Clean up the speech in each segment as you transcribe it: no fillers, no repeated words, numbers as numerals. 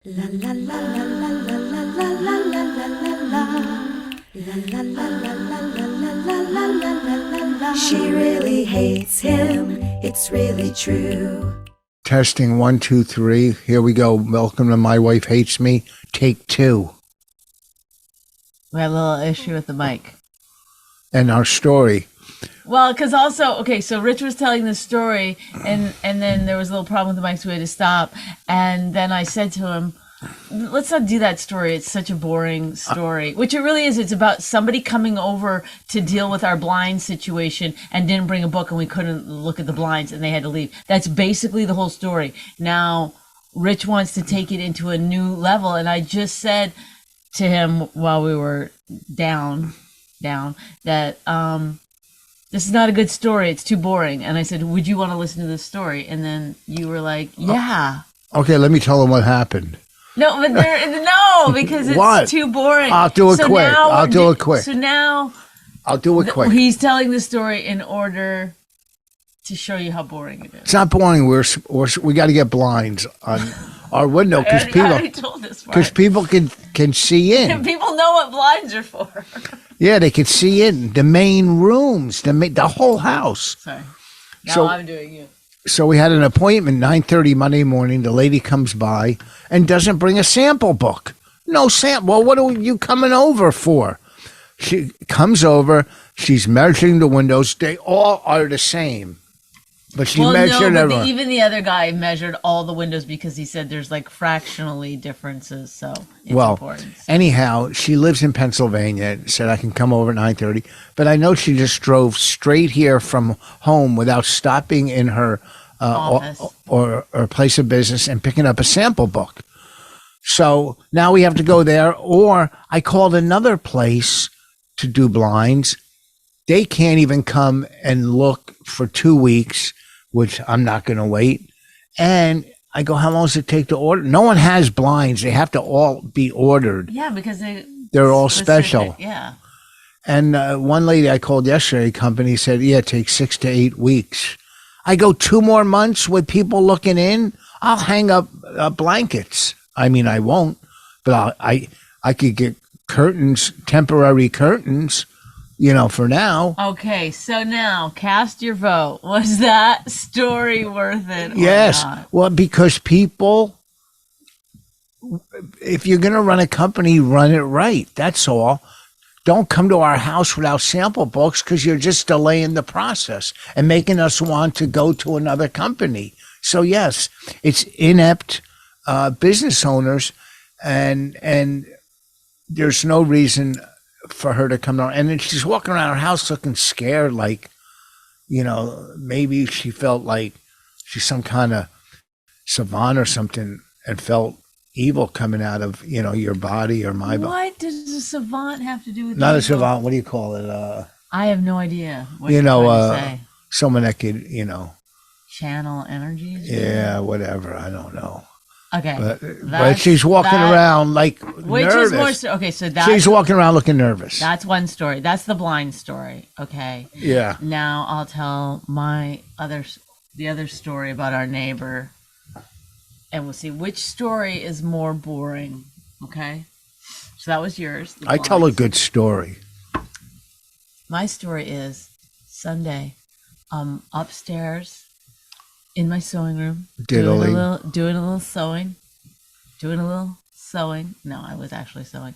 She really hates him, it's really true. Testing 1, 2, 3. Here we go. Welcome to My Wife Hates Me. Take 2. We had a little issue with the mic. And our story. Well, because also, okay, so Rich was telling the story, and then there was a little problem with the mic, so we had to stop. And then I said to him, let's not do that story. It's such a boring story, which it really is. It's about somebody coming over to deal with our blind situation and didn't bring a book, and we couldn't look at the blinds, and they had to leave. That's basically the whole story. Now, Rich wants to take it into a new level, and I just said to him while we were down that this is not a good story. It's too boring. And I said, would you want to listen to this story? And then you were like, yeah. Okay, let me tell them what happened. No, but no, because it's too boring. I'll do it quick. I'll do it quick. So now I'll do it quick. He's telling the story in order to show you how boring it is. It's not boring. We got to get blinds on our window because people can see in. People know what blinds are for. Yeah, they can see in the main rooms, the whole house. Sorry. Now I'm doing you. So we had an appointment 9:30 Monday morning. The lady comes by and doesn't bring a sample book. No sample. Well, what are you coming over for? She comes over. She's measuring the windows. They all are the same. But she measured everyone. Even the other guy measured all the windows because he said there's like fractionally differences. So it's important. Anyhow, she lives in Pennsylvania. Said I can come over at 9:30. But I know she just drove straight here from home without stopping in her office or place of business and picking up a sample book. So now we have to go there. Or I called another place to do blinds. They can't even come and look for 2 weeks, which I'm not going to wait. And I go, how long does it take to order? No one has blinds. They have to all be ordered. Yeah, because they're all special. Yeah. And one lady I called yesterday, company said, yeah, it takes 6 to 8 weeks. I go 2 more months with people looking in. I'll hang up blankets. I mean, I won't, but I could get curtains, temporary curtains, for now. Okay, so now cast your vote. Was that story worth it? Yes. Or not? Well, because people, if you're going to run a company, run it right. That's all. Don't come to our house without sample books because you're just delaying the process and making us want to go to another company. So, yes, it's inept business owners, and there's no reason for her to come down. And then she's walking around her house looking scared, like, maybe she felt like she's some kind of savant or something and felt evil coming out of, your body or my body. What does a savant have to do with Not a savant, what do you call it? I have no idea what you're trying to say. Someone that could, channel energies? Yeah, whatever. I don't know. Okay. But she's walking around like nervous. Is more, okay, so she's walking around looking nervous. That's one story. That's the blind story. Okay. Yeah. Now I'll tell the other story about our neighbor, and we'll see which story is more boring. Okay. So that was yours. I tell a good story. My story is Sunday. Upstairs in my sewing room, doing a little sewing. No, I was actually sewing.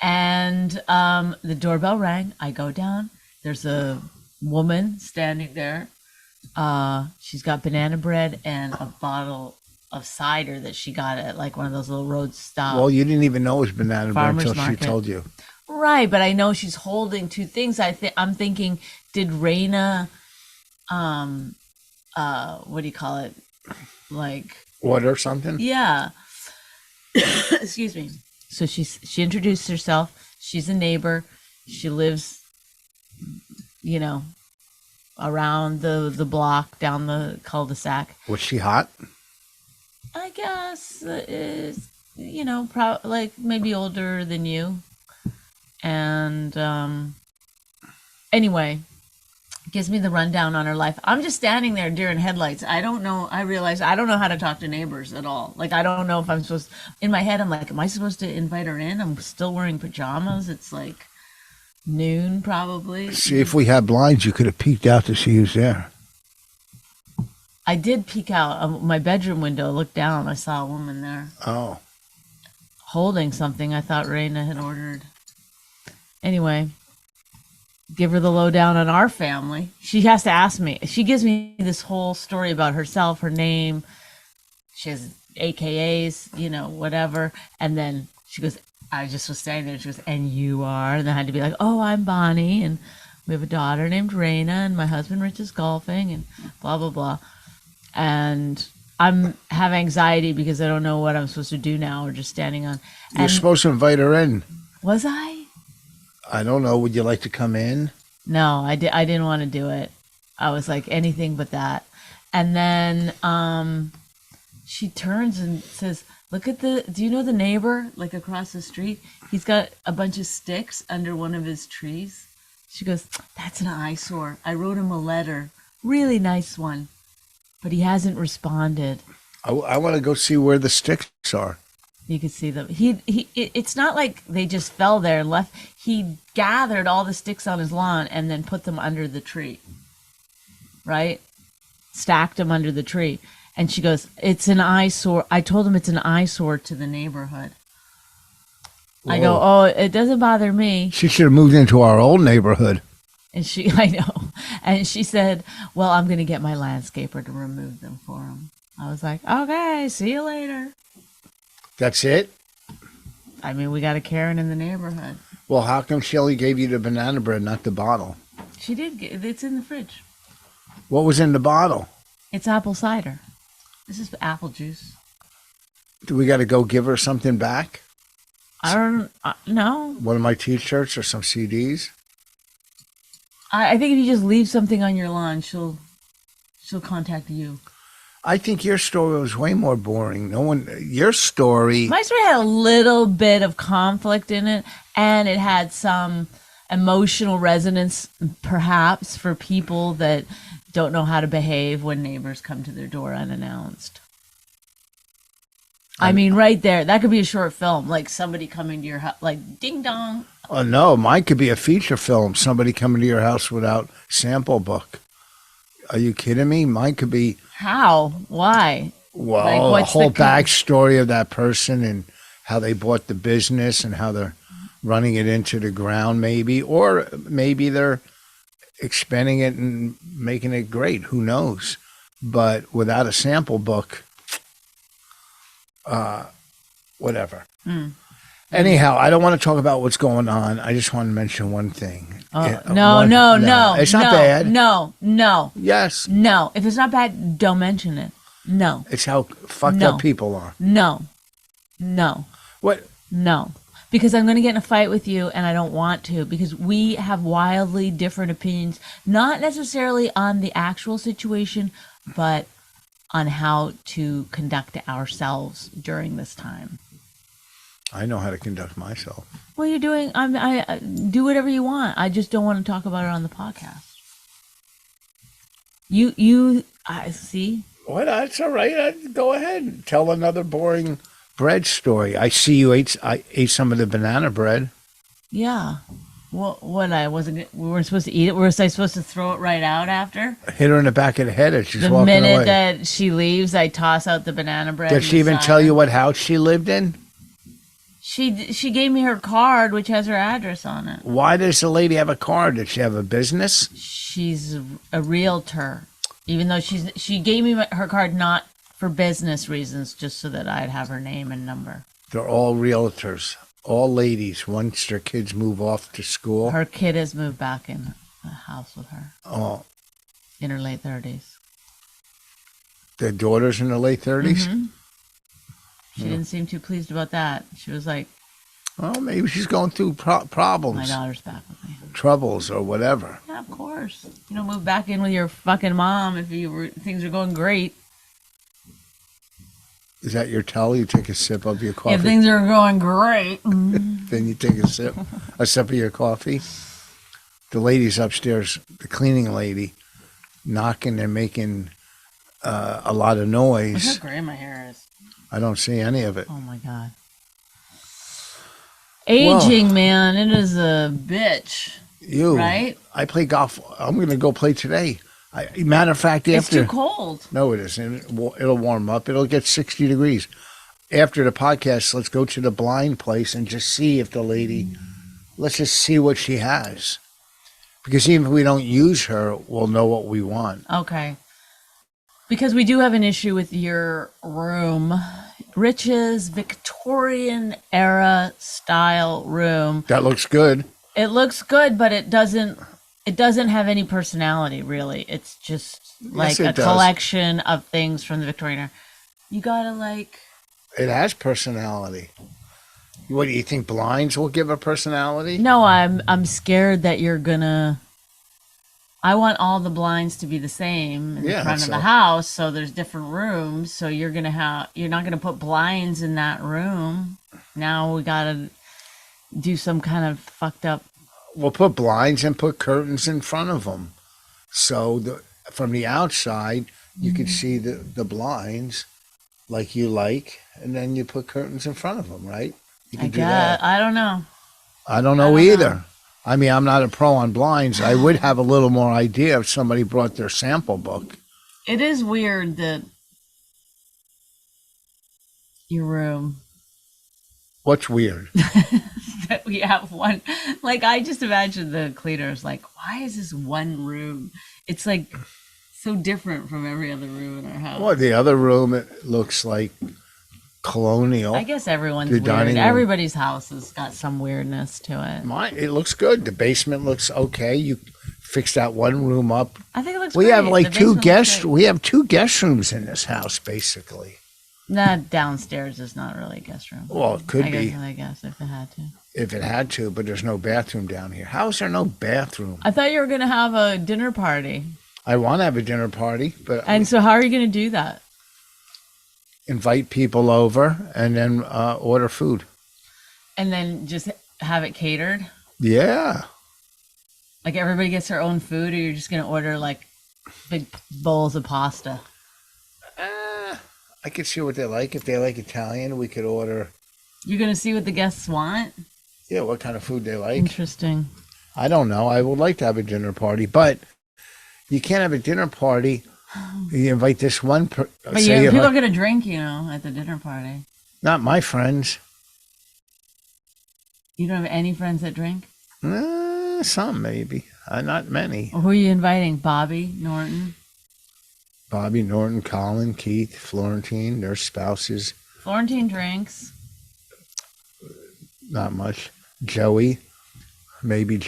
And the doorbell rang. I go down. There's a woman standing there. She's got banana bread and a bottle of cider that she got at like one of those little road stops. Well, you didn't even know it was banana bread until she told you. Right, but I know she's holding 2 things. I'm thinking, did Raina, what do you call it? Like order something? Yeah. Excuse me. So she introduced herself. She's a neighbor. She lives, around the block down the cul-de-sac. Was she hot? I guess, like maybe older than you. And anyway, gives me the rundown on her life. I'm just standing there deer in headlights. I don't know. I realize I don't know how to talk to neighbors at all. Like, I don't know if I'm supposed in my head, I'm like, am I supposed to invite her in? I'm still wearing pajamas. It's like noon probably. See, if we had blinds, you could have peeked out to see who's there. I did peek out of my bedroom window, looked down. I saw a woman there. Oh. Holding something I thought Raina had ordered. Anyway, give her the lowdown on our family. She has to ask me. She gives me this whole story about herself, her name. She has AKAs, you know, whatever. And then she goes, I just was standing there. And she goes, and you are? And I had to be like, oh, I'm Bonnie. And we have a daughter named Raina. And my husband Rich is golfing and blah, blah, blah. And I'm have anxiety because I don't know what I'm supposed to do now or just standing on. You're supposed to invite her in. Was I? I don't know. Would you like to come in? No, I didn't want to do it. I was like, anything but that. And then she turns and says, look at do you know the neighbor, like across the street? He's got a bunch of sticks under one of his trees. She goes, that's an eyesore. I wrote him a letter. Really nice one. But he hasn't responded. I want to go see where the sticks are. You could see them. It's not like they just fell there and left. He gathered all the sticks on his lawn and then put them under the tree. Right? Stacked them under the tree. And she goes, it's an eyesore. I told him it's an eyesore to the neighborhood. Whoa. I go, oh, it doesn't bother me. She should have moved into our old neighborhood. And I know. And she said, well, I'm going to get my landscaper to remove them for him. I was like, okay, see you later. That's it? I mean, we got a Karen in the neighborhood. Well, how come Shelly gave you the banana bread, not the bottle? She did. It's in the fridge. What was in the bottle? It's apple cider. This is apple juice. Do we got to go give her something back? I don't know. One of my T-shirts or some CDs? I think if you just leave something on your lawn, she'll contact you. I think your story was way more boring. Your story. My story had a little bit of conflict in it, and it had some emotional resonance, perhaps, for people that don't know how to behave when neighbors come to their door unannounced. I mean, right there, that could be a short film, like somebody coming to your house, like ding dong. Oh, no, mine could be a feature film. Somebody coming to your house without sample book. Are you kidding me? Mine could be... How? Why? Well, like, the whole backstory of that person and how they bought the business and how they're running it into the ground, maybe. Or maybe they're expanding it and making it great. Who knows? But without a sample book, whatever. Anyhow, I don't want to talk about what's going on. I just want to mention one thing. No. It's not bad. No. Yes. No. If it's not bad, don't mention it. No. It's how fucked up people are. No. What? No. Because I'm going to get in a fight with you, and I don't want to, because we have wildly different opinions, not necessarily on the actual situation, but on how to conduct ourselves during this time. I know how to conduct myself. Well, you're doing. I do whatever you want. I just don't want to talk about it on the podcast. I see. What? That's all right. Go ahead and tell another boring bread story. I see you ate some of the banana bread. Yeah. Well, what? We weren't supposed to eat it. Was I supposed to throw it right out after? Hit her in the back of the head as she's walking away. The minute that she leaves, I toss out the banana bread. Did she even tell you what house she lived in? She gave me her card, which has her address on it. Why does the lady have a card? Did she have a business? She's a realtor, even though she gave me her card not for business reasons, just so that I'd have her name and number. They're all realtors, all ladies. Once their kids move off to school, her kid has moved back in the house with her. Oh, in her late 30s. Their daughter's in her late 30s. Mm-hmm. She didn't seem too pleased about that. She was like, well, maybe she's going through problems. My daughter's back with me. Troubles or whatever. Yeah, of course. You don't move back in with your fucking mom if things are going great. Is that your tell? You take a sip of your coffee? If things are going great. Then you take a sip of your coffee. the ladies upstairs, the cleaning lady, knocking and making a lot of Look noise. how gray my hair is. I don't see any of it. Oh my god. Aging, man, it is a bitch. Right? I play golf. I'm going to go play today. Matter of fact, It's after too cold. no, it isn't. It'll warm up. It'll get 60 degrees. After the podcast, let's go to the blind place and just see if the lady. Let's just see what she has, because even if we don't use her, we'll know what we want. Okay. Because we do have an issue with your room. Rich's Victorian era style room. That looks good. It looks good, but it doesn't have any personality really. It's just like it a does. collection of things from the Victorian era. You gotta like. It has personality. What do you think? Blinds will give a personality? No, I'm scared that you're gonna. I want all the blinds to be the same in the front of the house, so there's different rooms. So you're not gonna put blinds in that room. Now we gotta do some kind of fucked up. We'll put blinds and put curtains in front of them, so from the outside you can see the blinds, like you like, and then you put curtains in front of them, right? You can do that. I don't know. I don't know either. I mean, I'm not a pro on blinds. I would have a little more idea if somebody brought their sample book. It is weird that your room. What's weird? That we have one. Like, I just imagine the cleaners like, why is this one room? It's like so different from every other room in our house. Well, the other room, it looks like colonial. I guess everyone's The weird. dining room. Everybody's house has got some weirdness to it. It looks good. The basement looks okay. You fixed that one room up. I think it looks We great. have like The basement looks great. we have two guest rooms in this house, basically. That downstairs is not really a guest room. Well, it could be I guess if it had to. if it had to, but there's no bathroom down here. How is there no bathroom? I thought you were going to have a dinner party. I want to have a dinner party, but And so how are you going to do that? invite people over and then order food. And then just have it catered? Yeah. Like everybody gets their own food, or you're just going to order like big bowls of pasta? I could see what they like. If they like Italian, we could order. You're going to see what the guests want? Yeah, what kind of food they like. Interesting. I don't know. I would like to have a dinner party, but you can't have a dinner party. You invite this one person. But yeah, people are going to drink, at the dinner party. Not my friends. You don't have any friends that drink? Some maybe. Not many. Who are you inviting? Bobby, Norton? Bobby, Norton, Colin, Keith, Florentine, their spouses. Florentine drinks. Not much. Joey. Maybe.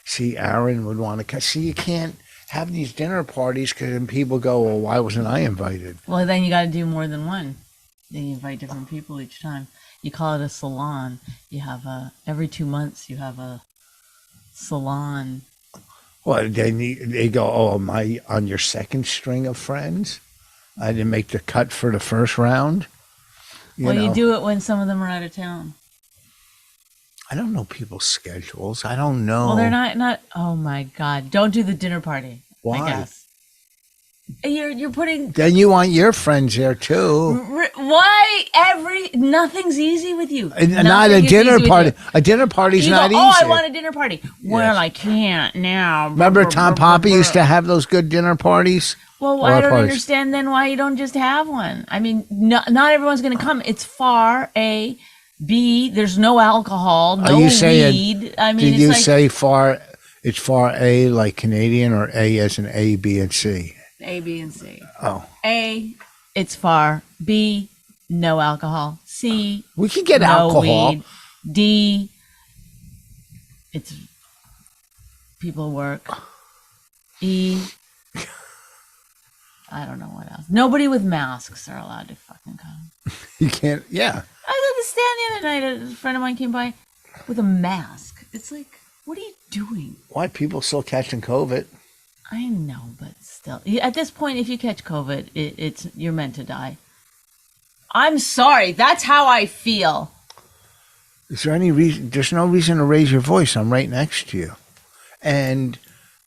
See, Aaron would want to. See, you can't have these dinner parties because then people go, well, why wasn't I invited? Well, then you got to do more than one. Then you invite different people each time. You call it a salon. You have every 2 months you have a salon. Well, then they go, oh, am I on your second string of friends? I didn't make the cut for the first round. You do it when some of them are out of town. I don't know people's schedules. I don't know. Well, they're not. Oh my God! Don't do the dinner party. Why? I guess you're putting. Then you want your friends there too. Why nothing's easy with you? Not a dinner party. A dinner party's not easy. Oh, I want a dinner party. Well, I can't now. Remember Tom Poppy used to have those good dinner parties? Well, I don't understand then why you don't just have one. I mean, not everyone's going to come. It's far, A. B, there's no alcohol, no weed. I mean, did you say far, it's far A like Canadian, or A as in A, B, and C? A, B, and C. Oh. A, it's far. B, no alcohol. C, we can get no alcohol. Weed. D, it's people work. E, I don't know what else. Nobody with masks are allowed to fucking come. You can't, yeah. I understand the other night a friend of mine came by with a mask. It's like, what are you doing? Why people still catching COVID? I know, but still. At this point, if you catch COVID, you're meant to die. I'm sorry. That's how I feel. Is there any reason? There's no reason to raise your voice. I'm right next to you. And,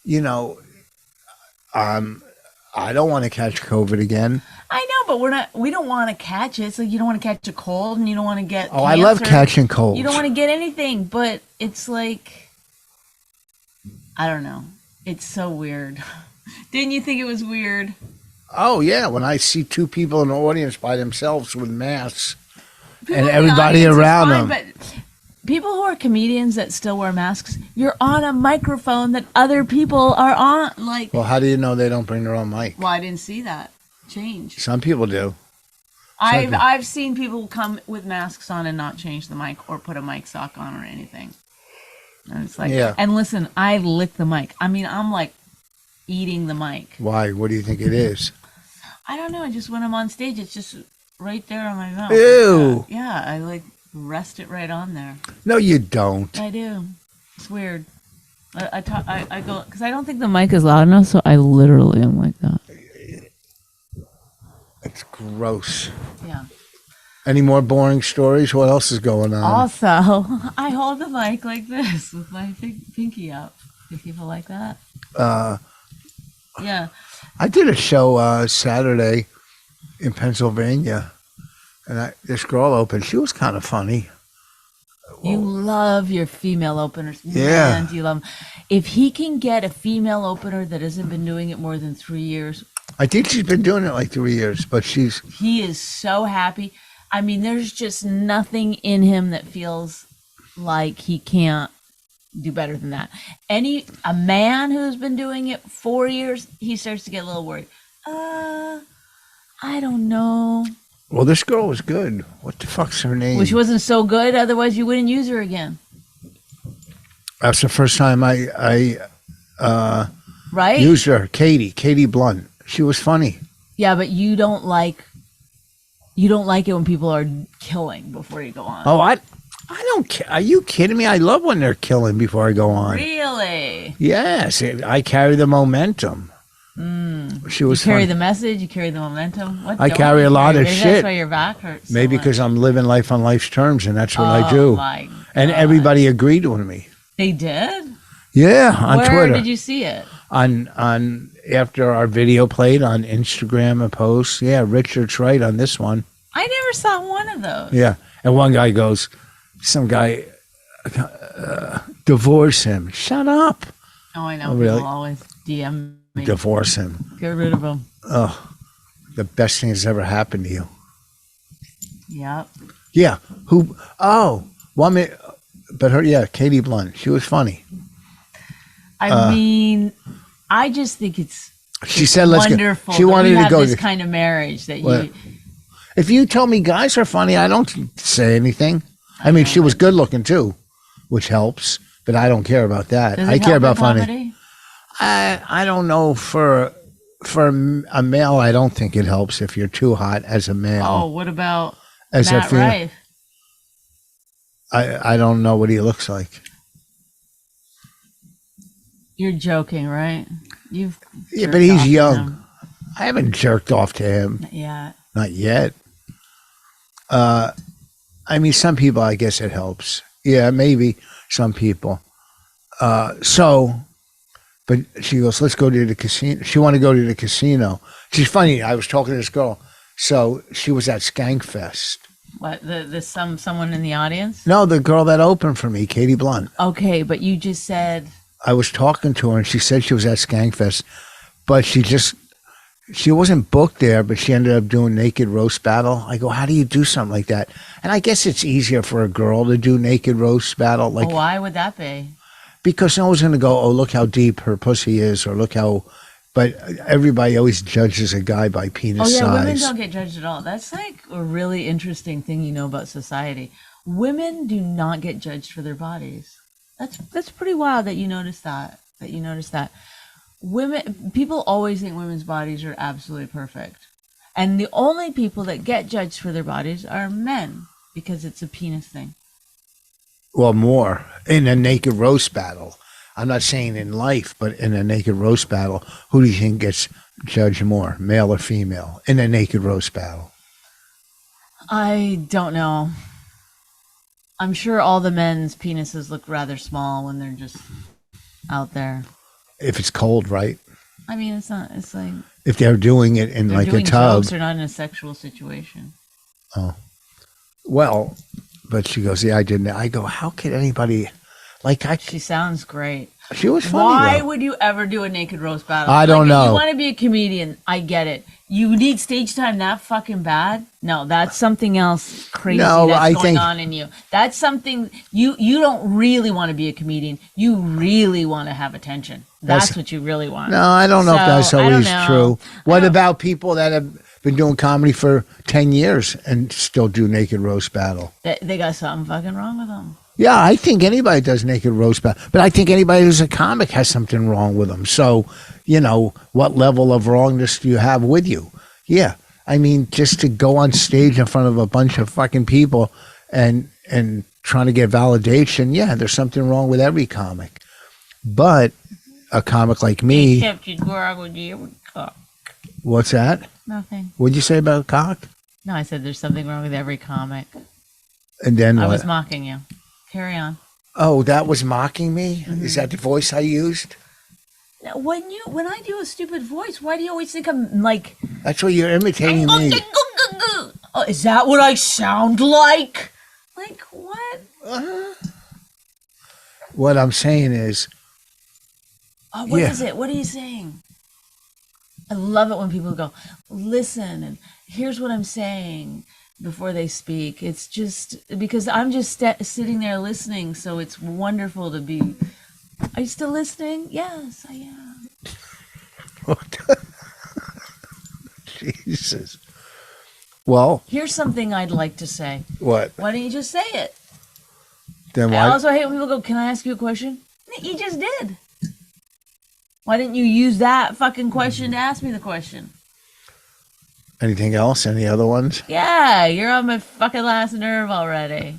you know, I don't want to catch COVID again. I know, but we don't want to catch it. It's like you don't want to catch a cold and you don't want to get Oh, I love cancer. catching colds. You don't want to get anything, but it's like, I don't know. It's so weird. Didn't you think it was weird? Oh, yeah. When I see two people in the audience by themselves with masks People and in the everybody audience is around fine, them. But people who are comedians that still wear masks, you're on a microphone that other people are on. Like, Well, how do you know they don't bring their own mic? well, I didn't see that change. Some people do. I've seen people come with masks on and not change the mic or put a mic sock on or anything. And it's like, Yeah. And listen, I lick the mic. I mean, I'm like eating the mic. Why? What do you think it is? I don't know. Just when I'm on stage, it's just right there on my mouth. Ew. Yeah, I like rest it right on there. No, you don't. I do. It's weird. I go because I don't think the mic is loud enough, so I literally am like that. It's gross. Yeah. Any more boring stories? What else is going on? Also, I hold the mic like this with my pinky up. Do people like that? Yeah. I did a show Saturday in Pennsylvania, and this girl opened. She was kind of funny. You love your female openers. Yeah. Man, do you love them. If he can get a female opener that hasn't been doing it more than 3 years, I think she's been doing it like 3 years, but he is so happy. I mean, there's just nothing in him that feels like he can't do better than that. A man who's been doing it 4 years, he starts to get a little worried. I don't know. Well, this girl was good. What the fuck's her name? Which wasn't so good, otherwise you wouldn't use her again. That's the first time I Right? used her. Katie Blunt. She was funny. Yeah, but you don't like it when people are killing before you go on. Oh, I don't care. Are you kidding me? I love when they're killing before I go on. Really? Yes, I carry the momentum. She was You carry funny. the message, you carry the momentum. What I don't carry you a lot of Maybe shit. That's why your back hurts. so Maybe much. because I'm living life on life's terms, and that's what I Oh do. my And God. everybody agreed with me. They did? Yeah, on Where Twitter. did you see it? On after our video played on Instagram and posts. Yeah, Richard's right on this one. I never saw one of those. Yeah, and one guy goes, some guy, divorce him. Shut up. Oh, I know. Oh, People really? always DM me. Divorce him. Get rid of them. Oh, the best thing that's ever happened to you. Yep. Yeah. Who? Oh, one minute. But her, yeah, Katie Blunt. She was funny. I mean, I just think it's She said, "Let's wonderful. go." She that wanted we to have go. this kind of marriage that What? you. If you tell me guys are funny, I don't say anything. I mean, she was good looking too, which helps. But I don't care about that. Does it I care help about in funny. comedy? I don't know for a male. I don't think it helps if you're too hot as a male. Oh, what about as a Matt female, Rife? I don't know what he looks like. You're joking, right? You've Yeah, jerked but off he's to young. him. I haven't jerked off to him. Not yet. Not yet. I mean, some people, I guess it helps. Yeah, maybe some people. But she goes, let's go to the casino. She wanted to go to the casino. She's funny. I was talking to this girl. So she was at Skankfest. What? Someone in the audience? No, the girl that opened for me, Katie Blunt. Okay, but you just said. I was talking to her and she said she was at Skankfest, but she wasn't booked there, but she ended up doing Naked Roast Battle. I go, how do you do something like that? And I guess it's easier for a girl to do Naked Roast Battle. Like, Why would that be? because no one's going to go, oh, look how deep her pussy is, or look how, but everybody always judges a guy by penis Oh yeah, size. women don't get judged at all. That's like a really interesting thing you know about society. Women do not get judged for their bodies. That's pretty wild that you notice that. People always think women's bodies are absolutely perfect. And the only people that get judged for their bodies are men because it's a penis thing. Well, more in a Naked Roast Battle. I'm not saying in life, but in a Naked Roast Battle, who do you think gets judged more, male or female, in a Naked Roast Battle? I don't know. I'm sure all the men's penises look rather small when they're just out there. If it's cold, right? I mean, it's not. It's like If they're doing it in they're like a doing tub. jokes. They're not in a sexual situation. Well, but she goes, yeah, I didn't. I go, how could anybody, like, She sounds great. she was funny. Why though. would you ever do a naked roast battle? I don't know. You want to be a comedian. I get it. You need stage time that fucking bad? No, that's something else crazy No, that's I going think- on in you. That's something you don't really want to be a comedian. You really want to have attention. That's what you really want. No, I don't know if that's So, I don't always know. true. I What don't- about people that have been doing comedy for 10 years and still do naked roast battle? They got something fucking wrong with them. Yeah, I think anybody does naked roast battle, but I think anybody who's a comic has something wrong with them. So, what level of wrongness do you have with you? Yeah, I mean, just to go on stage in front of a bunch of fucking people and trying to get validation, yeah, there's something wrong with every comic. But a comic like me, Except you wrong with you. what's that? Nothing. What'd you say about cock? No, I said there's something wrong with every comic. And then I what? was mocking you. Carry on. Oh, that was mocking me? Mm-hmm. Is that the voice I used? Now, when I do a stupid voice, why do you always think I'm like? That's what you're imitating me. Oh, is that what I sound like? Like what? What I'm saying is, Oh, what Yeah. is it? What are you saying? I love it when people go, listen, and here's what I'm saying before they speak. It's just because I'm just sitting there listening, so it's wonderful to be. Are you still listening? Yes, I am. Jesus. Well, Here's something I'd like to say. what? Why don't you just say it? Then I why? also hate when people go, can I ask you a question? You just did. Why didn't you use that fucking question to ask me the question? Anything else? Any other ones? Yeah, you're on my fucking last nerve already.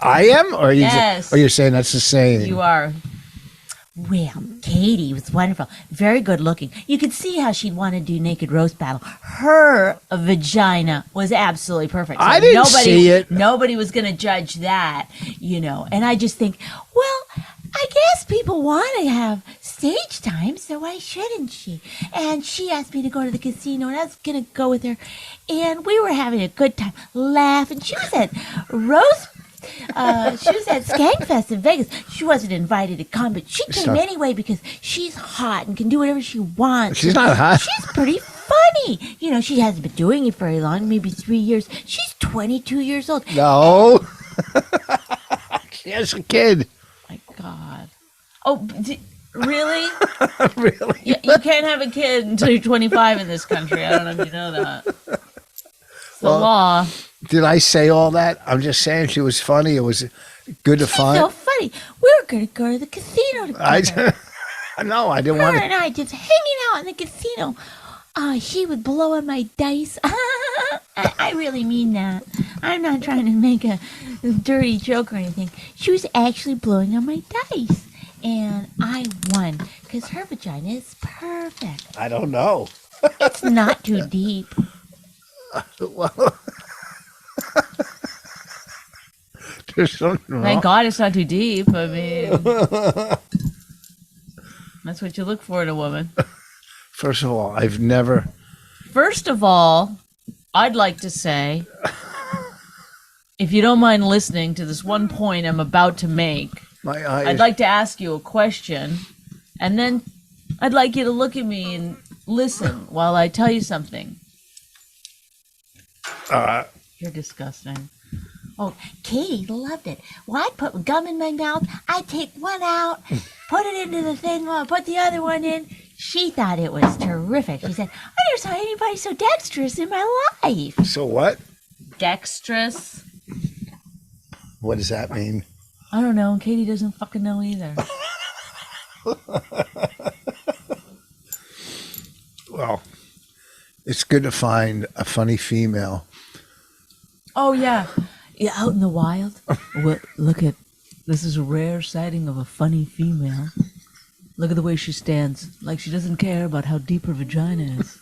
I am? Or Yes. or you're saying that's the saying? You are. Well, Katie was wonderful. Very good looking. You could see how she'd want to do naked roast battle. Her vagina was absolutely perfect. So I didn't see it. Nobody was going to judge that, And I just think, well, I guess people want to have stage time, so why shouldn't she? And she asked me to go to the casino, and I was going to go with her. And we were having a good time, laughing. She was at Skankfest in Vegas. She wasn't invited to come, but she came Stop. anyway because she's hot and can do whatever she wants. She's not hot. She's pretty funny. She hasn't been doing it very long, maybe 3 years. She's 22 years old. No. She has a kid. My God. Oh, really? Really? You can't have a kid until you're 25 in this country. I don't know if you know that. It's the law. Did I say all that? I'm just saying she was funny. It was good to She's find. so funny. We were going to go to the casino together. No, I didn't Her want and to. I just hanging out in the casino. She would blow on my dice. I really mean that. I'm not trying to make a dirty joke or anything. She was actually blowing on my dice. And I won because her vagina is perfect. I don't know. It's not too deep. Well, there's something wrong. Thank God it's not too deep. I mean, that's what you look for in a woman. First of all, I've never. First of all, I'd like to say, if you don't mind listening to this one point I'm about to make, My eyes. I'd like to ask you a question, and then I'd like you to look at me and listen while I tell you something. You're disgusting. Oh, Katie loved it. Well, I'd put gum in my mouth. I'd take one out, put it into the thing, put the other one in. She thought it was terrific. She said, I never saw anybody so dexterous in my life. So what? Dextrous? What does that mean? I don't know. Katie doesn't fucking know either. Well, it's good to find a funny female. Oh, yeah. Yeah, out in the wild. Look at, this is a rare sighting of a funny female. Look at the way she stands, like she doesn't care about how deep her vagina is.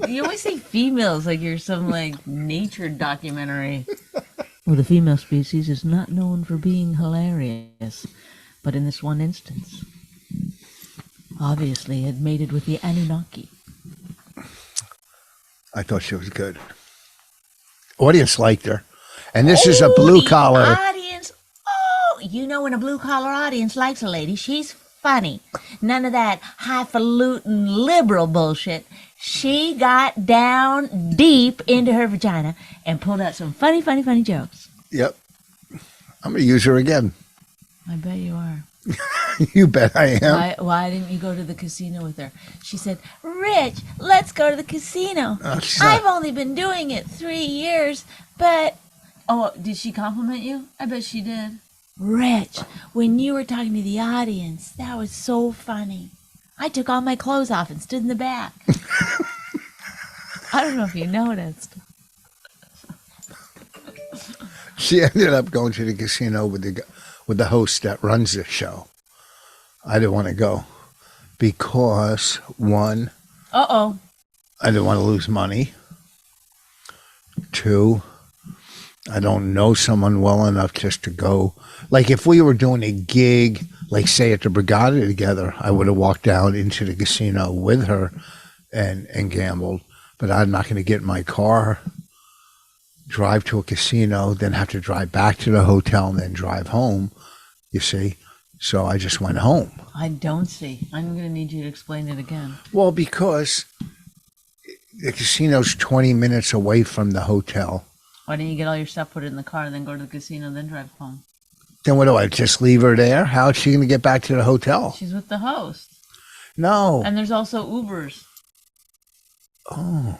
You always say females like you're some, like, nature documentary. Well, the female species is not known for being hilarious, but in this one instance, obviously had mated with the Anunnaki. I thought she was good. Audience liked her. And this is a blue collar. Audience. Oh, you know when a blue collar audience likes a lady, she's funny. None of that highfalutin liberal bullshit. She got down deep into her vagina and pulled out some funny jokes. Yep. I'm going to use her again. I bet you are. You bet I am. Why didn't you go to the casino with her? She said, Rich, let's go to the casino. Oh, she's not- I've only been doing it 3 years, but Oh, did she compliment you? I bet she did. Rich, when you were talking to the audience, that was so funny. I took all my clothes off and stood in the back. I don't know if you noticed. She ended up going to the casino with the host that runs the show. I didn't want to go because, one, Uh-oh. I didn't want to lose money. Two, I don't know someone well enough just to go. Like if we were doing a gig, like say at the Brigada together, I would have walked down into the casino with her and gambled. But I'm not going to get in my car, drive to a casino, then have to drive back to the hotel and then drive home, you see. So I just went home. I don't see. I'm going to need you to explain it again. Well, because the casino's 20 minutes away from the hotel. Why didn't you get all your stuff, put it in the car, and then go to the casino, then drive home? Then what do I just leave her there? How is she going to get back to the hotel? She's with the host. No. And there's also Ubers. Oh.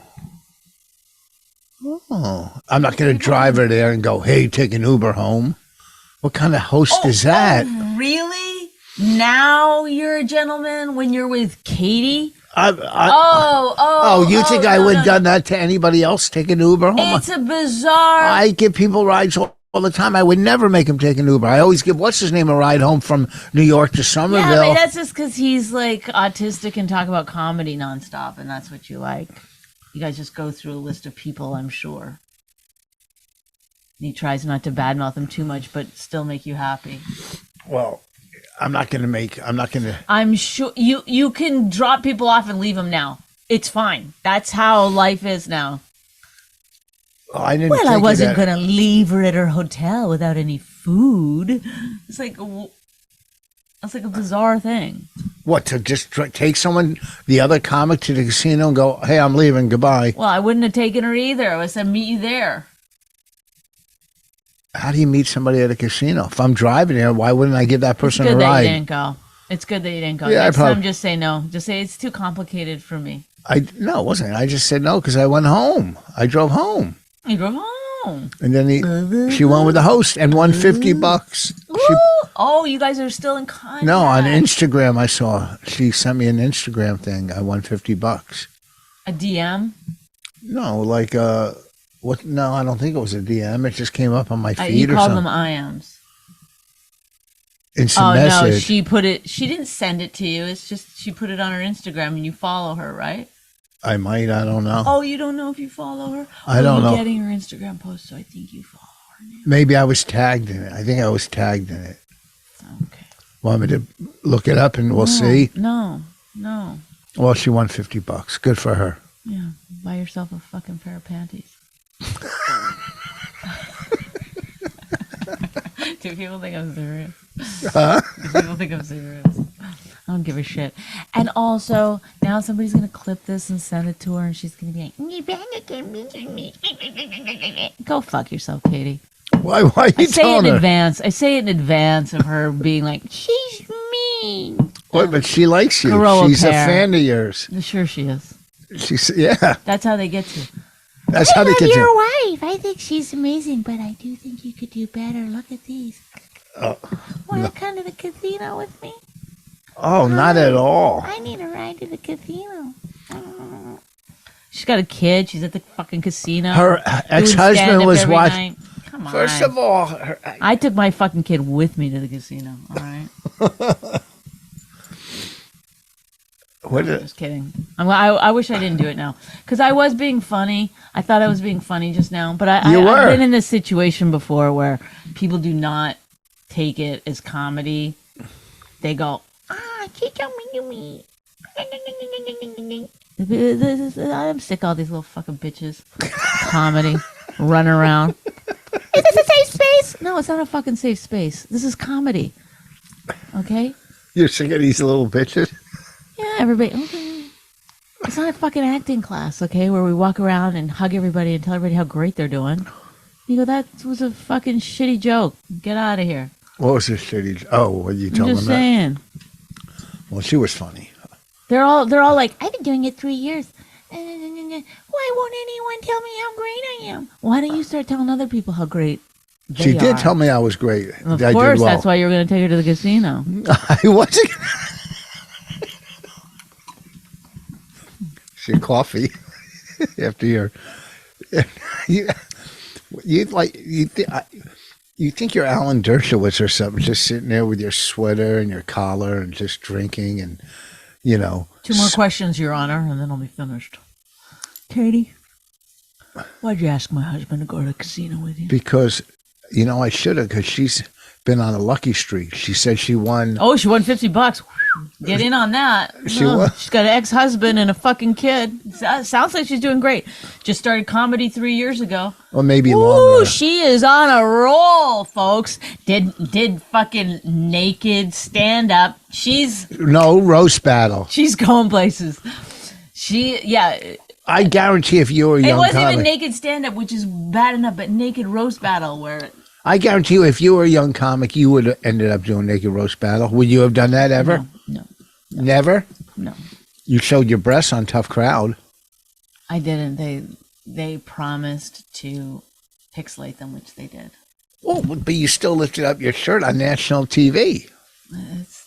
I'm not going to drive her there and go, hey, take an Uber home. What kind of host is that? Oh, really? Now you're a gentleman when you're with Katie? You think I would have done that to anybody else, take an Uber home? It's a bizarre... I give people rides all the time. I would never make him take an Uber. I always give, what's his name, a ride home from New York to Somerville. Yeah, but that's just because he's like autistic and talk about comedy nonstop, and that's what you like. You guys just go through a list of people, I'm sure. He tries not to badmouth them too much, but still make you happy. Well, I'm sure you can drop people off and leave them now. It's fine. That's how life is now. I wasn't going to leave her at her hotel without any food. It's like that's like a bizarre thing. What, to just take someone, the other comic, to the casino and go, hey, I'm leaving, goodbye? Well, I wouldn't have taken her either. I would have said, meet you there. How do you meet somebody at a casino? If I'm driving there, why wouldn't I give that person a ride? It's good that you didn't go. It's good that you didn't go. Yeah, Next time, just say no. Just say it's too complicated for me. No, it wasn't. I just said no because I went home. I drove home. You drove home. And then she went with the host and won $50. Oh, you guys are still in contact. No, on Instagram I saw. She sent me an Instagram thing. I won $50. A DM? No, like what? No, I don't think it was a DM. It just came up on my feed you or called something. them IMs. Instant message. No, she put it. She didn't send it to you. It's just she put it on her Instagram, and you follow her, right? I might. I don't know. Oh, you don't know if you follow her? I don't know. You're getting her Instagram post, so I think you follow her now. Maybe I was tagged in it. I think I was tagged in it. Okay. Want me to look it up and we'll see? No. Well, she won $50. Good for her. Yeah. Buy yourself a fucking pair of panties. Do people think I'm serious? Huh? Do people think I'm serious? I don't give a shit. And also, now somebody's going to clip this and send it to her, and she's going to be like, go fuck yourself, Katie. Why are you telling her? I say it in advance of her being like, she's mean. What, but she likes you. Grow a She's a pair. fan of yours. Sure she is. Yeah. That's how they get you. That's how they get your you. wife. I think she's amazing, but I do think you could do better. Look at these. Oh, Want to come to the casino with me? oh, not at all. I need a ride to the casino. She's got a kid. She's at the fucking casino. Her doing ex-husband stand-up was every watching. night. Come on. First of all, I took my fucking kid with me to the casino. All right. What? I'm just kidding. I wish I didn't do it now because I was being funny. I thought I was being funny just now, but I've been in this situation before where people do not take it as comedy. They go, she told me to me. I'm sick of all these little fucking bitches. Comedy, running around. Is this a safe space? No, it's not a fucking safe space. This is comedy. Okay? You're sick of these little bitches? Yeah, everybody. Okay. It's not a fucking acting class, okay, where we walk around and hug everybody and tell everybody how great they're doing. You go, that was a fucking shitty joke. Get out of here. What was this shitty? Oh, what you told them? I'm just saying. Well, she was funny. They're all like, I've been doing it 3 years. Why won't anyone tell me how great I am? why don't you start telling other people how great they She did are? tell me I was great. Of I course, did well. that's why you were going to take her to the casino. I wasn't. She coffee after your. You think you're Alan Dershowitz or something, just sitting there with your sweater and your collar and just drinking and, you know. 2 more questions, Your Honor, and then I'll be finished. Katie, why'd you ask my husband to go to the casino with you? Because, you know, I should have, because she's been on a lucky streak. She said she won. Oh, she won $50. Get in on that. She won. She's got an ex-husband and a fucking kid. Sounds like she's doing great. Just started comedy 3 years ago. Or maybe Ooh, longer. she is on a roll, folks. Did fucking naked stand up. No, roast battle. She's going places. I guarantee if you were a It young wasn't comic. even naked stand up, which is bad enough, but naked roast battle where I guarantee you if you were a young comic, you would have ended up doing naked roast battle. Would you have done that ever? No. Never? No. You showed your breasts on Tough Crowd. I didn't. They promised to pixelate them, which they did. Well, but you still lifted up your shirt on national TV.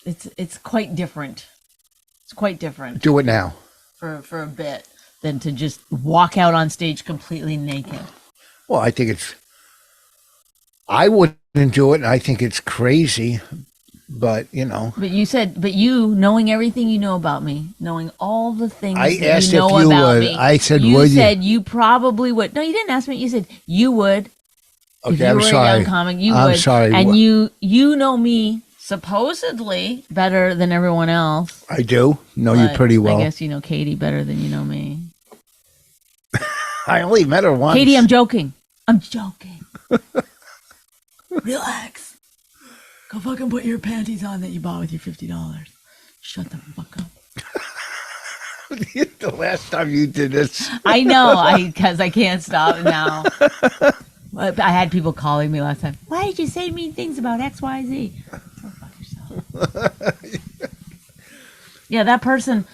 It's quite different. It's quite different Do it now. for a bit than to just walk out on stage completely naked. Well, I think I wouldn't do it. I think it's crazy, but you know. But you knowing everything you know about me, knowing all the things I that asked you know if you about would. me. I said, you would you? said you probably would. No, you didn't ask me. You said you would. If Okay, you I'm were sorry. a young comic, you I'm would. sorry. And you know me supposedly better than everyone else. I do know you but pretty well. I guess you know Katie better than you know me. I only met her once. Katie, I'm joking. I'm joking. Relax. Go fucking put your panties on that you bought with your $50. Shut the fuck up. The last time you did this. I know, because I can't stop now. But I had people calling me last time. Why did you say mean things about XYZ? Go fuck yourself. Yeah, that person.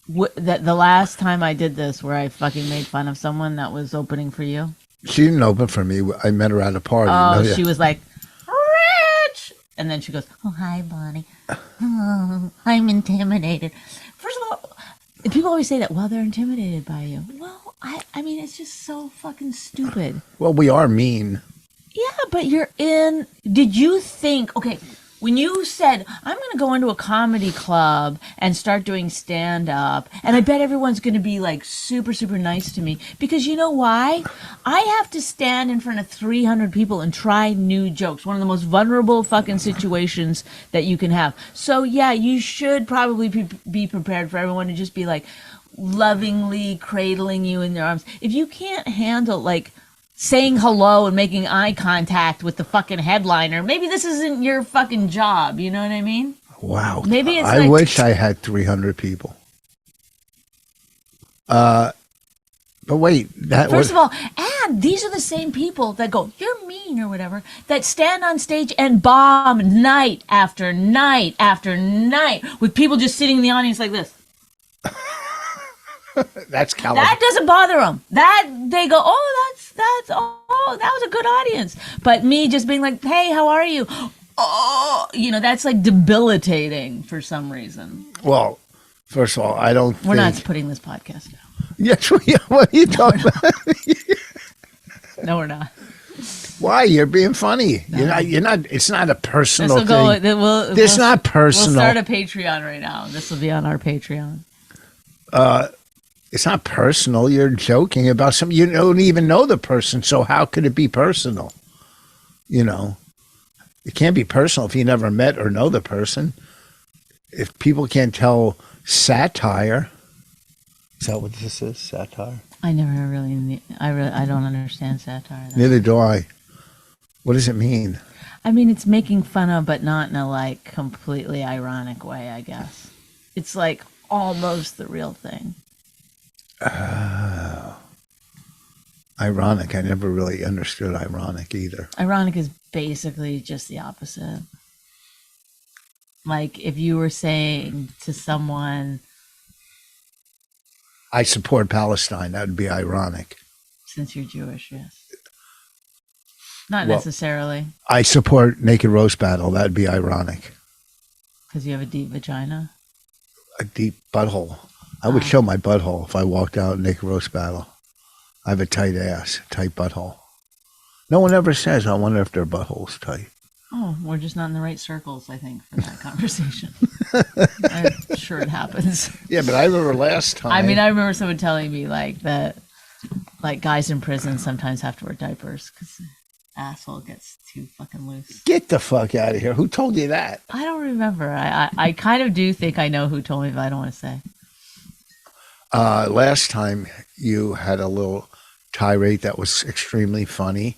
That the last time I did this, where I fucking made fun of someone that was opening for you. She didn't open for me. I met her at a party. Oh, No, she was like, Rich! And then she goes, Oh, hi, Bonnie. Oh, I'm intimidated. first of all, people always say that, well, they're intimidated by you. Well, I mean, it's just so fucking stupid. Well, we are mean. Yeah, but did you think, okay, when you said, I'm going to go into a comedy club and start doing stand-up, and I bet everyone's going to be like super, super nice to me, because you know why? I have to stand in front of 300 people and try new jokes, one of the most vulnerable fucking situations that you can have. So yeah, you should probably be prepared for everyone to just be like lovingly cradling you in their arms. If you can't handle like saying hello and making eye contact with the fucking headliner, maybe this isn't your fucking job. You know what I mean? Wow. Maybe it's I like- wish I had 300 people. But wait, First of all, and these are the same people that go, you're mean or whatever, that stand on stage and bomb night after night after night with people just sitting in the audience like this. that's California. That doesn't bother them. That they go, that was a good audience. But me just being like, hey, how are you? Oh, that's like debilitating for some reason. Well, first of all, I don't We're think... not putting this podcast out. Yes, what are you talking about? No, we're not. Why? You're being funny. You're not, it's not a personal This will thing. go. It's not personal. We'll start a Patreon right now. This will be on our Patreon. It's not personal. You're joking about something. You don't even know the person, so how could it be personal? You know, it can't be personal if you never met or know the person. If people can't tell satire, is that what this is? Satire? I never really, I don't understand satire. Neither do I. What does it mean? I mean, it's making fun of, but not in a like completely ironic way, I guess. It's like almost the real thing. Ironic. I never really understood ironic either. Ironic is basically just the opposite. Like if you were saying to someone, I support Palestine, that would be ironic. since you're Jewish, yes. Not Well, necessarily, I support naked roast battle, that would be ironic. because you have a deep vagina. A deep butthole. I would show my butthole if I walked out naked roast battle. I have a tight ass, tight butthole. No one ever says, I wonder if their butthole's tight. Oh, we're just not in the right circles, I think, for that conversation. I'm sure it happens. Yeah, but I remember last time. I mean, I remember someone telling me like that, like guys in prison sometimes have to wear diapers because the asshole gets too fucking loose. Get the fuck out of here. Who told you that? I don't remember. I kind of do think I know who told me, but I don't want to say. Last time you had a little tirade that was extremely funny.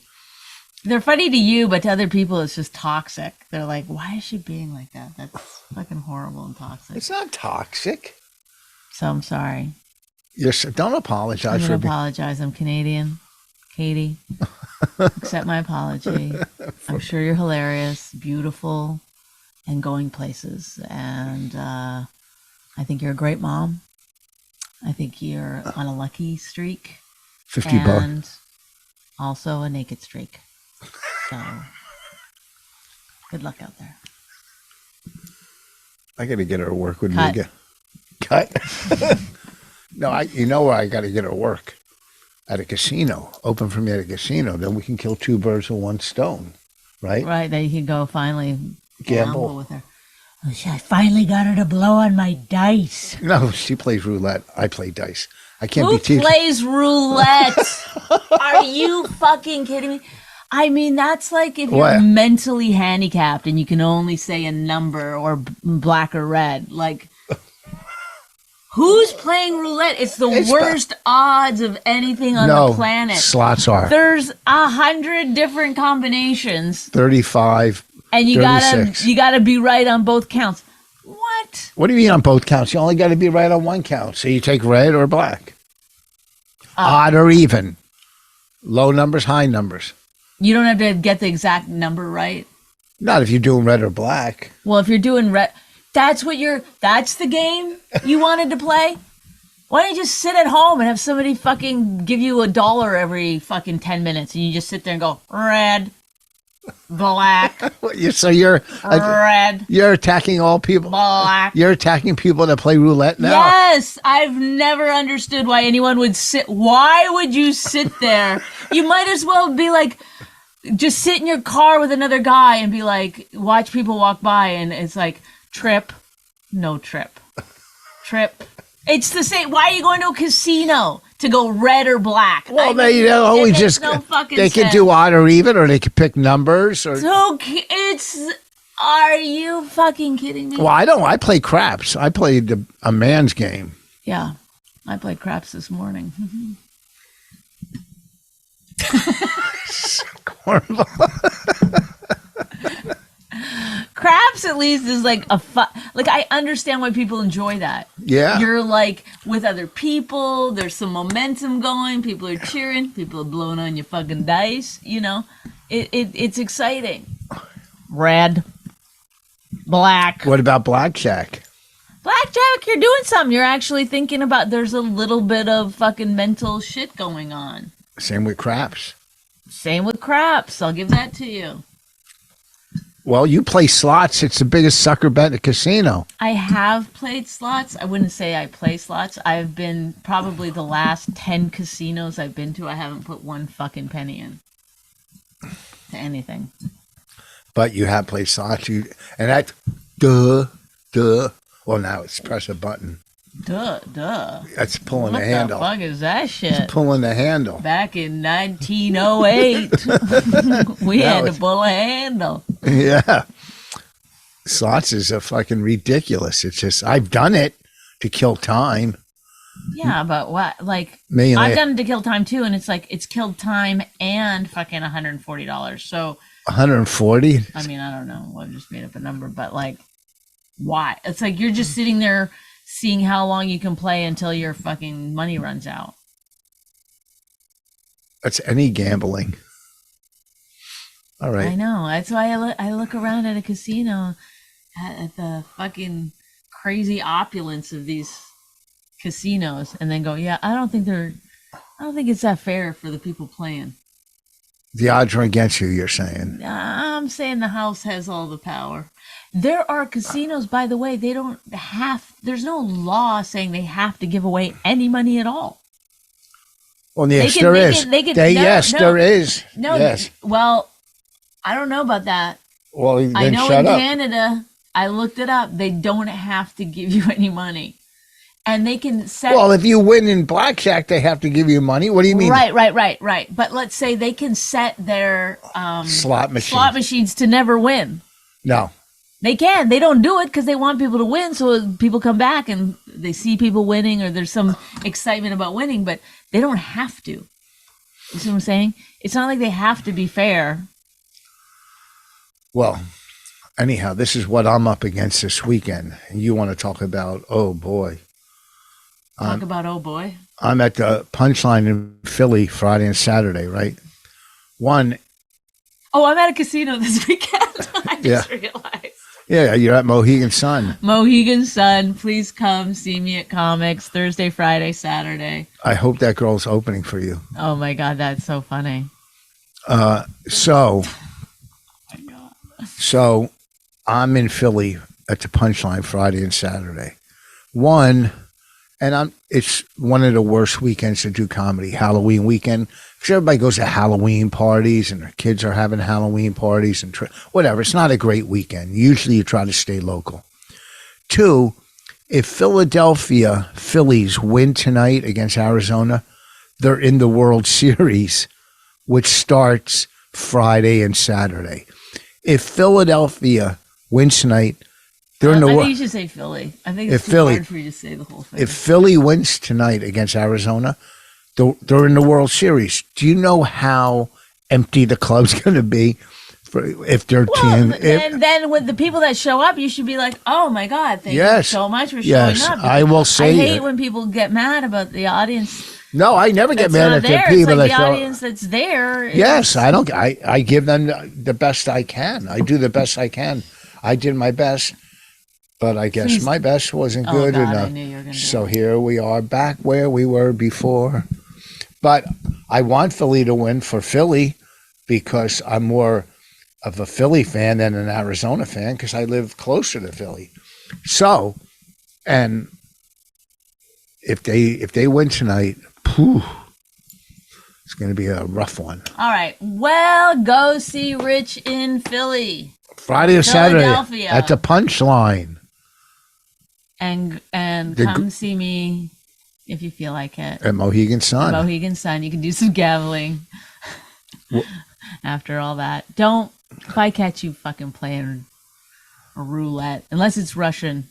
They're funny to you, but to other people, it's just toxic. They're like, why is she being like that? That's fucking horrible and toxic. It's not toxic. So I'm sorry. Don't apologize I'm for going to being. apologize. I'm Canadian. Katie, accept my apology. I'm sure you're hilarious, beautiful, and going places. And I think you're a great mom. I think you're on a lucky streak. 50 bucks. And also a naked streak. So, good luck out there. I got to get her to work with Cut. me again. Cut? No, you know where I got to get her to work? At a casino. Open for me at a casino. Then we can kill two birds with one stone. Right? Right, there you can go finally Gamble. with her. I finally got her to blow on my dice. No, she plays roulette. I play dice. I can't Who be teaching. plays roulette? Are you fucking kidding me? I mean, that's like if you're What? mentally handicapped and you can only say a number or black or red. Like, who's playing roulette? It's the It's worst odds of anything on No, the planet. slots are. There's 100 different combinations, 35. and you 36. gotta be right on both counts. What? What do you mean on both counts? You only got to be right on one count. So you take red or black. Odd or even. Low numbers, high numbers. You don't have to get the exact number right. Not if you're doing red or black. Well, if you're doing red, that's the game you wanted to play? Why don't you just sit at home and have somebody fucking give you $1 every fucking 10 minutes and you just sit there and go, red, black, So you're red, attacking all people. black. You're attacking people that play roulette now. Yes, I've never understood why anyone would sit. Why would you sit there? You might as well be like, just sit in your car with another guy and be like, watch people walk by and it's like, trip, no trip. Trip. It's the same. Why are you going to a casino to go red or black? Well, I mean, they always it makes just no fucking they can sense. do odd or even, or they can pick numbers. Or Are you fucking kidding me? well, I don't. I play craps. I played a man's game. Yeah, I played craps this morning. Horrible. Craps at least is like a fun. Like I understand why people enjoy that. Yeah. You're like with other people. There's some momentum going. People are cheering. People are blowing on your fucking dice. You know, it's exciting. Red, black. What about blackjack? Blackjack, you're doing something. You're actually thinking about. There's a little bit of fucking mental shit going on. Same with craps. Same with craps. I'll give that to you. Well, you play slots. It's the biggest sucker bet in the casino. I have played slots. I wouldn't say I play slots. I've been probably the last 10 casinos I've been to. I haven't put one fucking penny in to anything. But you have played slots. And that's duh. Well, now it's press a button. Duh. That's pulling What the handle. the fuck is that shit? Pulling the handle. Back in 1908, we had to pull a handle. Yeah. Slots is a fucking ridiculous. It's just, I've done it to kill time. Yeah, but what? Like, Me, I've done it to kill time too, and it's like it's killed time and fucking $140. So 140? I mean, I don't know. I just made up a number, but like, why? It's like you're just sitting there seeing how long you can play until your fucking money runs out. That's any gambling. All right. I know. That's why I look around at a casino at the fucking crazy opulence of these casinos and then go, yeah, I don't think it's that fair for the people playing. The odds are against you, you're saying. I'm saying the house has all the power. There are casinos, by the way, there's no law saying they have to give away any money at all. Well, yes, there is. There is. No, yes. Well, I don't know about that. Well, then I know shut in up. Canada, I looked it up, they don't have to give you any money. And they can set... Well, if you win in blackjack, they have to give you money. What do you mean? Right. But let's say they can set their slot machines to never win. No. They can. They don't do it because they want people to win, so people come back and they see people winning or there's some excitement about winning, but they don't have to. You see what I'm saying? It's not like they have to be fair. Well, anyhow, this is what I'm up against this weekend. And you want to talk about, oh, boy. Talk about, oh, boy. I'm at the Punchline in Philly Friday and Saturday, right? One. Oh, I'm at a casino this weekend. I just realized. Yeah, you're at Mohegan Sun. Mohegan Sun, please come see me at Comics Thursday, Friday, Saturday. I hope that girl's opening for you. Oh my God, that's so funny. So I'm in Philly at the Punchline Friday and Saturday. It's one of the worst weekends to do comedy, Halloween weekend. Because everybody goes to Halloween parties and their kids are having Halloween parties and whatever. It's not a great weekend. Usually you try to stay local. 2, if Phillies win tonight against Arizona, they're in the World Series, which starts Friday and Saturday. If Philadelphia wins tonight, they're in the I think you should say Philly. I think it's too hard for you to say the whole thing. If Philly wins tonight against Arizona, they're in the World Series. Do you know how empty the club's going to be if their team? Then with the people that show up, you should be like, "Oh my God, thank you so much for showing up." I will say. I hate when people get mad about the audience. No, I never get mad at the people that show up. The audience that's there. Yes, I don't. I give them the best I can. I do the best I can. I did my best. But I guess my best wasn't good enough. I knew you were gonna do it. Here we are back where we were before. But I want Philly to win for Philly because I'm more of a Philly fan than an Arizona fan because I live closer to Philly. So, and if they win tonight, it's going to be a rough one. All right. Well, go see Rich in Philly. Friday or Saturday at the Punchline. And come see me if you feel like it. At Mohegan Sun. Mohegan Sun. You can do some gambling after all that. If I catch you fucking playing a roulette, unless it's Russian,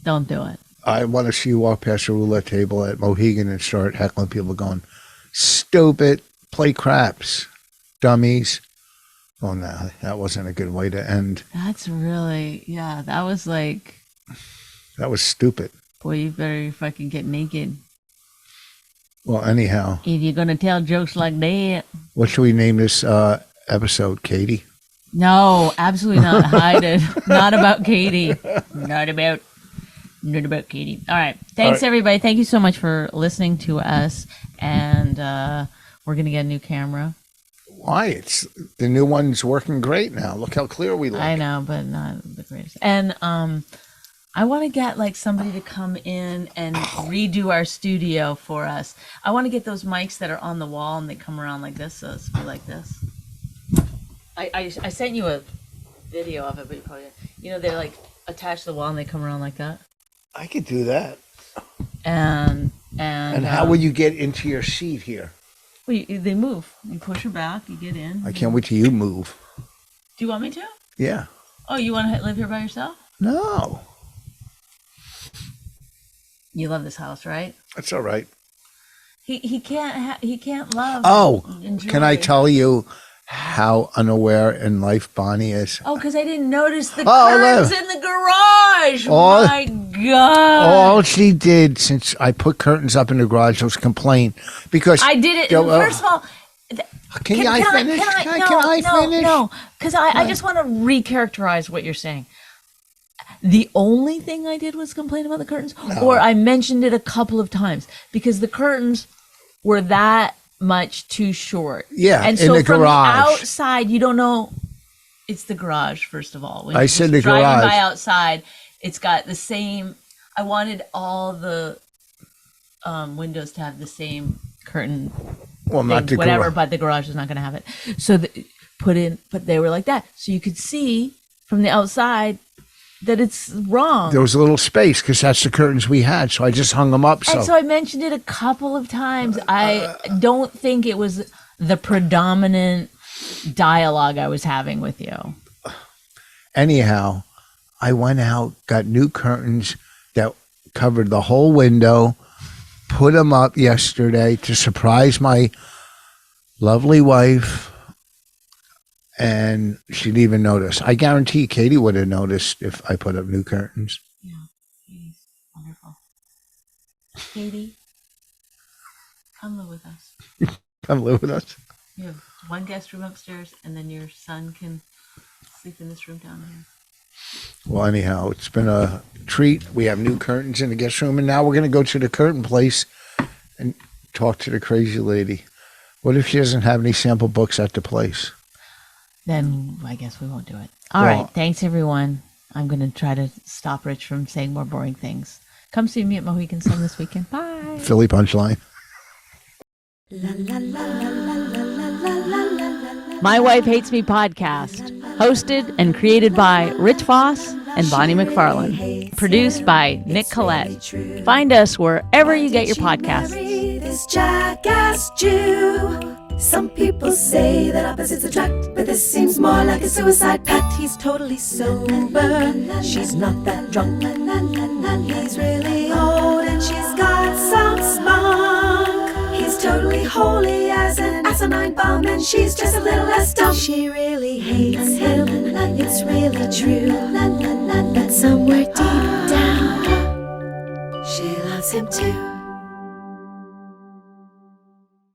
don't do it. I want to see you walk past a roulette table at Mohegan and start heckling people going, stupid, play craps, dummies. Oh, no, that wasn't a good way to end. That's really, that was like. That was stupid. Boy, you better fucking get naked. Well, anyhow. If you're going to tell jokes like that. What should we name this episode, Katie? No, absolutely not. Hide it. Not about Katie. Not about Katie. All right. Thanks, everybody. Thank you so much for listening to us. And we're going to get a new camera. Why? The new one's working great now. Look how clear we look. I know, but not the greatest. And I want to get like somebody to come in and redo our studio for us. I want to get those mics that are on the wall and they come around like this, so it's like this. I sent you a video of it, but you probably they're like attached to the wall and they come around like that. I could do that. And how will you get into your seat here? well, they move. You push her back. You get in. I can't wait till you move. Do you want me to? Yeah. Oh, you want to live here by yourself? No. You love this house, right? That's all right. He can't love. Oh, and enjoy. can I tell you how unaware in life Bonnie is? Oh, because I didn't notice the Oh, curtains no. in the garage. Oh. My God. All she did since I put curtains up in the garage was complain because I did it. Yo, First of all, Can I finish? Can I finish? No, because I just want to recharacterize what you're saying. The only thing I did was complain about the curtains, or I mentioned it a couple of times because the curtains were that much too short. Yeah, and in so the from garage. the outside, you don't know. It's the garage, first of all. When I you're said just the driving garage. by outside, it's got the same. I wanted all the windows to have the same curtain. Well, not the Whatever, garage. but the garage is not going to have it. So but they were like that. So you could see from the outside that it's wrong. There was a little space because that's the curtains we had, so I just hung them up. And so I mentioned it a couple of times. I don't think it was the predominant dialogue I was having with you. Anyhow, I went out, got new curtains that covered the whole window, put them up yesterday to surprise my lovely wife, and she didn't even notice. I guarantee Katie would have noticed if I put up new curtains. Yeah, Katie's wonderful. Katie, come live with us. Come live with us. You have one guest room upstairs, and then your son can sleep in this room down here. Well, anyhow, it's been a treat. We have new curtains in the guest room, and now we're going to go to the curtain place and talk to the crazy lady. What if she doesn't have any sample books at the place? Then I guess we won't do it. All Well- right. Thanks, everyone. I'm going to try to stop Rich from saying more boring things. Come see me at Mohegan Sun this weekend. Bye. Philly punchline. My Wife Hates Me podcast, hosted and created by Rich Voss and Bonnie McFarlane. Produced by Nick Collette. Find us wherever you get your podcasts. This jackass Jew. Some people say that opposites attract, but this seems more like a suicide pact. He's totally sober, she's not that drunk. He's really old and she's got some spunk. He's totally holy as an asinine bomb, and she's just a little less dumb. She really hates him, it's really true. But somewhere deep down, she loves him too.